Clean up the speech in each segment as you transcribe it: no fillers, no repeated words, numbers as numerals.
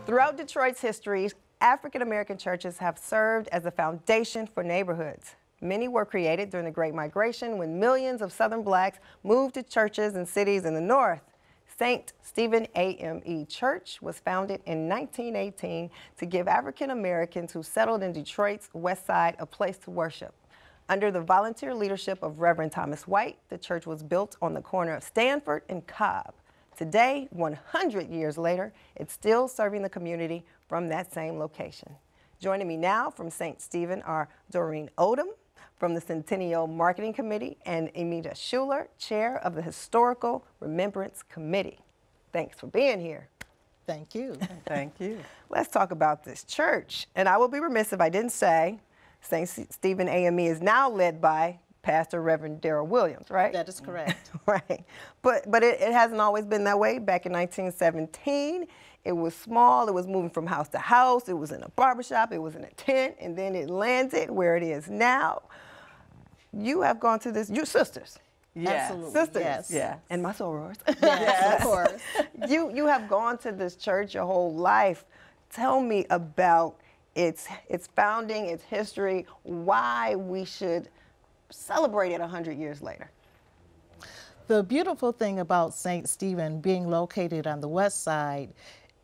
Throughout Detroit's history, African-American churches have served as a foundation for neighborhoods. Many were created during the Great Migration when millions of Southern blacks moved to churches and cities in the North. St. Stephen AME Church was founded in 1918 to give African Americans who settled in Detroit's West Side a place to worship. Under the volunteer leadership of Reverend Thomas White, the church was built on the corner of Stanford and Cobb. Today, 100 years later, it's still serving the community from that same location. Joining me now from St. Stephen are Doreen Odom from the Centennial Marketing Committee and Amita Schuler, Chair of the Historical Remembrance Committee. Thanks for being here. Thank you. Thank you. Let's talk about this church. And I will be remiss if I didn't say St. Stephen AME is now led by Pastor Reverend Darrell Williams, right? That is correct. Right. But it hasn't always been that way. Back in 1917, it was small. It was moving from house to house. It was in a barbershop. It was in a tent. And then it landed where it is now. You have gone to this, you're sisters. Yes. Absolutely. Sisters. Yes. Yes. And my sorors. Yes, of course. You have gone to this church your whole life. Tell me about its founding, its history, why we should celebrate it 100 years later. The beautiful thing about St. Stephen being located on the west side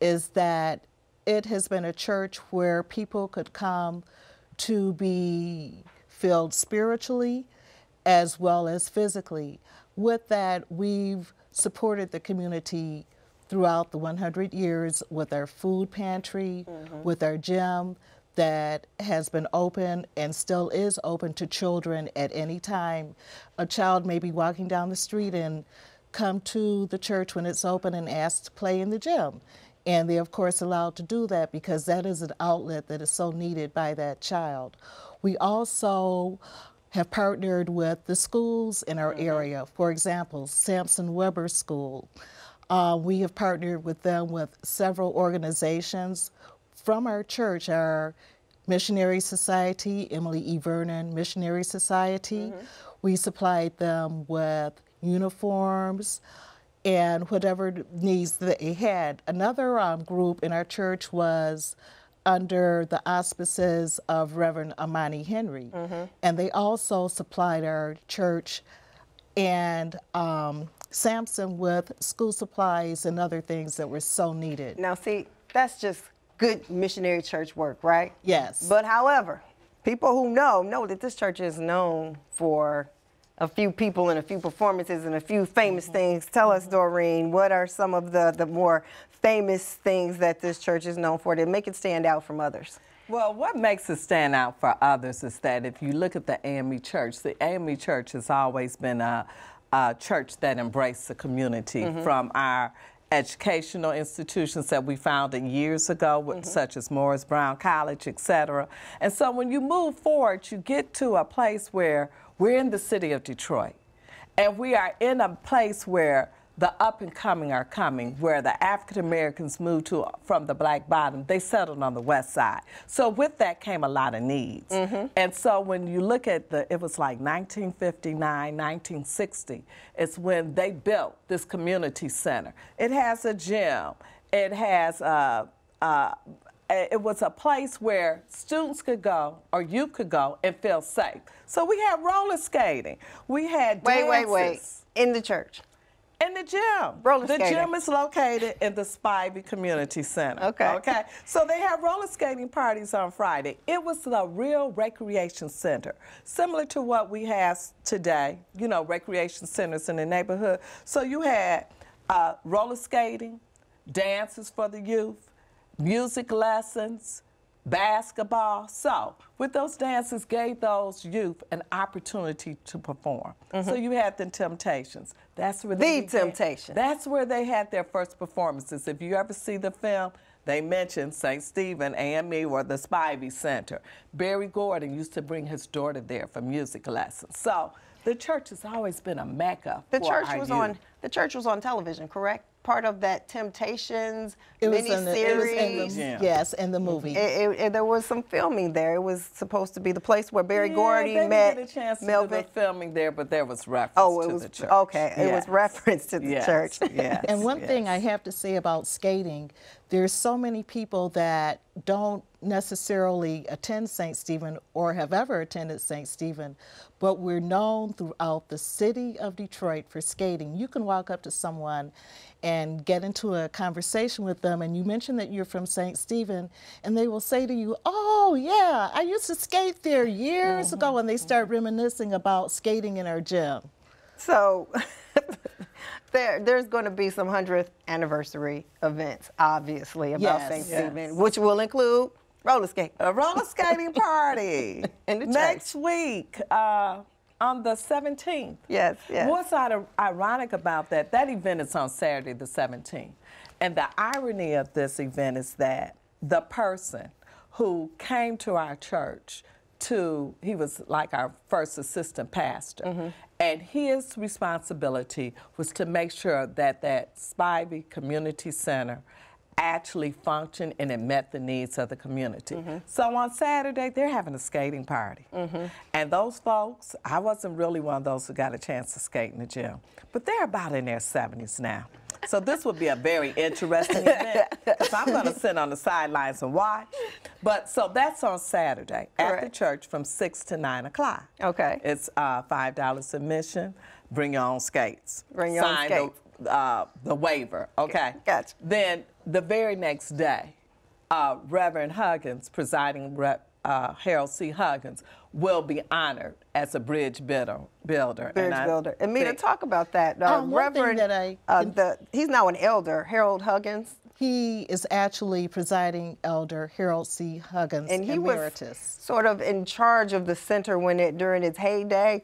is that it has been a church where people could come to be filled spiritually as well as physically. With that, we've supported the community throughout the 100 years with our food pantry, with our gym that has been open and still is open to children at any time. A child may be walking down the street and come to the church when it's open and ask to play in the gym. And they're of course allowed to do that because that is an outlet that is so needed by that child. We also have partnered with the schools in our area. For example, Sampson Weber School. We have partnered with them with several organizations from our church, our Missionary Society, Emily E. Vernon Missionary Society. We supplied them with uniforms and whatever needs that they had. Another group in our church was under the auspices of Reverend Amani Henry, and they also supplied our church and Sampson with school supplies and other things that were so needed. Now see, that's just good missionary church work, right? Yes. But however, people who know that this church is known for a few people and a few performances and a few famous things. Tell us, Doreen, what are some of the more famous things that this church is known for that make it stand out from others? Well, what makes it stand out for others is that if you look at the AME Church, the AME Church has always been a church that embraced the community, from our educational institutions that we founded years ago, such as Morris Brown College, etc. And so when you move forward, you get to a place where we're in the city of Detroit, and we are in a place where the up and coming are coming, where the African Americans moved to from the Black Bottom. They settled on the west side. So with that came a lot of needs. And so when you look at it was like 1959, 1960, it's when they built this community center. It has a gym. It has it was a place where students could go or you could go and feel safe. So we had roller skating. We had dances. Wait. In the church? In the gym. Roller the skating. gym is located in the Spivey Community Center. Okay. So they have roller skating parties on Friday. It was the real recreation center, similar to what we have today, you know, recreation centers in the neighborhood. So you had roller skating, dances for the youth, music lessons, basketball. So with those dances gave those youth an opportunity to perform. So you had the Temptations. That's where they Temptations. That's where they had their first performances. If you ever see the film, they mention St. Stephen AME or the Spivey Center. Barry Gordon used to bring his daughter there for music lessons. So the church has always been a mecca for our youth. The church was on television, correct? Part of that Temptations miniseries. Yes, in the movie. There was some filming there. It was supposed to be the place where Barry Gordy they met didn't get a chance to Melvin. do the filming there, but there was reference to the church. Okay, it was reference to the church. Yes. And one thing I have to say about skating, there's so many people that don't necessarily attend St. Stephen or have ever attended St. Stephen, but we're known throughout the city of Detroit for skating. You can walk up to someone and get into a conversation with them, and you mention that you're from St. Stephen, and they will say to you, "Oh yeah, I used to skate there years ago," and they start reminiscing about skating in our gym. So there's going to be some 100th anniversary events, obviously, about St. Stephen, which will include roller skating. A roller skating party in the next week on the 17th. Yes, yes. What's ironic about that? That event is on Saturday the 17th. And the irony of this event is that the person who came to our church he was like our first assistant pastor. And his responsibility was to make sure that that Spivey Community Center actually functioned and it met the needs of the community. So on Saturday, they're having a skating party. And those folks, I wasn't really one of those who got a chance to skate in the gym, but they're about in their 70s now. So this would be a very interesting event because I'm going to sit on the sidelines and watch. But so that's on Saturday at the church from 6 to 9 o'clock. Okay. It's $5 admission. Bring your own skates. Bring your own skates. The waiver. Okay. Gotcha. Then the very next day, Reverend Huggins, presiding Harold C. Huggins, will be honored as a bridge builder. And Mita, talk about that. Reverend, he's now an elder, Harold Huggins. He is actually presiding elder Harold C. Huggins, and he emeritus. Was sort of in charge of the center during its heyday.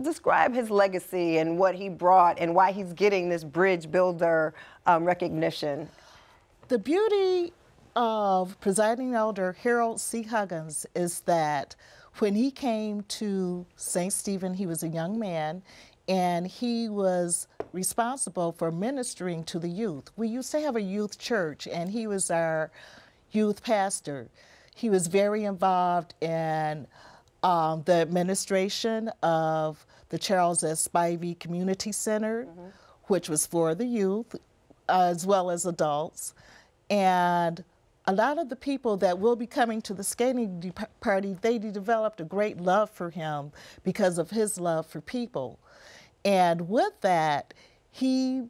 Describe his legacy and what he brought and why he's getting this bridge builder recognition. The beauty of presiding elder Harold C. Huggins is that when he came to St. Stephen, he was a young man, and he was responsible for ministering to the youth. We used to have a youth church, and he was our youth pastor. He was very involved in the administration of the Charles S. Spivey Community Center, which was for the youth as well as adults. And a lot of the people that will be coming to the skating party, they developed a great love for him because of his love for people. And with that, he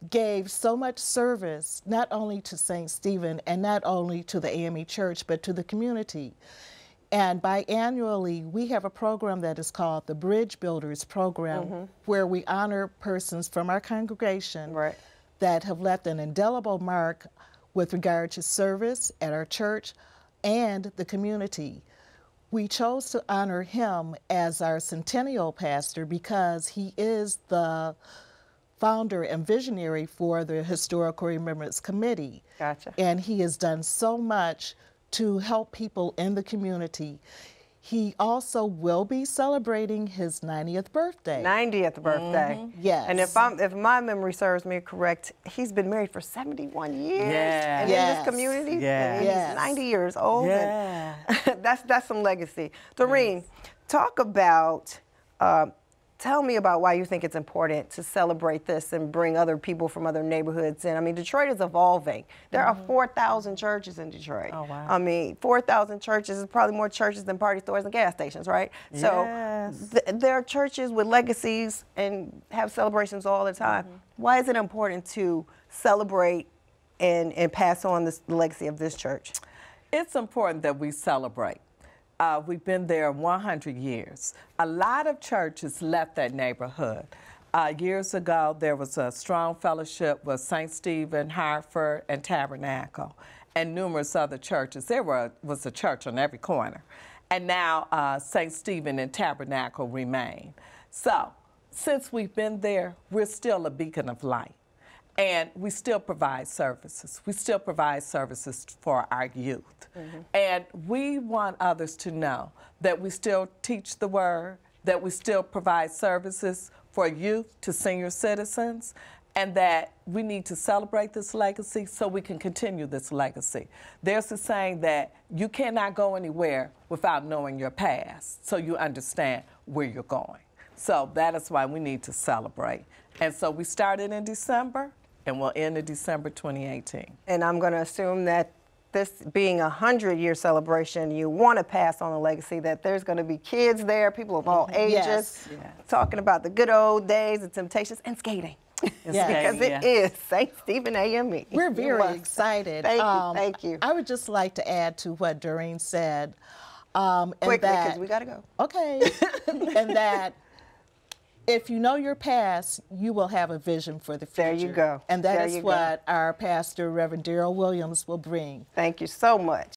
gave so much service, not only to St. Stephen and not only to the AME Church, but to the community. And biannually, we have a program that is called the Bridge Builders Program, where we honor persons from our congregation that have left an indelible mark with regard to service at our church and the community. We chose to honor him as our centennial pastor because he is the founder and visionary for the Historical Remembrance Committee. Gotcha. And he has done so much to help people in the community. He also will be celebrating his 90th birthday. 90th birthday. Yes. And if my memory serves me correct, he's been married for 71 years. Yeah. And in this community. Yeah. He's 90 years old. Yeah. And that's some legacy. Doreen, talk about, tell me about why you think it's important to celebrate this and bring other people from other neighborhoods in. I mean, Detroit is evolving. There are 4,000 churches in Detroit. Oh, wow. I mean, 4,000 churches is probably more churches than party stores and gas stations, right? Yes. So there are churches with legacies and have celebrations all the time. Why is it important to celebrate and pass on the legacy of this church? It's important that we celebrate. We've been there 100 years. A lot of churches left that neighborhood. Years ago, there was a strong fellowship with St. Stephen, Hartford, and Tabernacle, and numerous other churches. There was a church on every corner. And now St. Stephen and Tabernacle remain. So, since we've been there, we're still a beacon of light. And we still provide services. We still provide services for our youth. And we want others to know that we still teach the word, that we still provide services for youth to senior citizens, and that we need to celebrate this legacy so we can continue this legacy. There's a saying that you cannot go anywhere without knowing your past, so you understand where you're going. So that is why we need to celebrate. And so we started in December, and will end in December 2018. And I'm going to assume that this being a 100-year celebration, you want to pass on a legacy, that there's going to be kids there, people of all ages, Yes. talking about the good old days, the Temptations, and skating. Yes. Because it is St. Stephen AME. We're You very must. excited. Thank you. I would just like to add to what Doreen said. And Quickly, that, because we got to go. okay, and that if you know your past, you will have a vision for the future. There you go. And that There is you go. what our pastor, Reverend Darrell Williams, will bring. Thank you so much.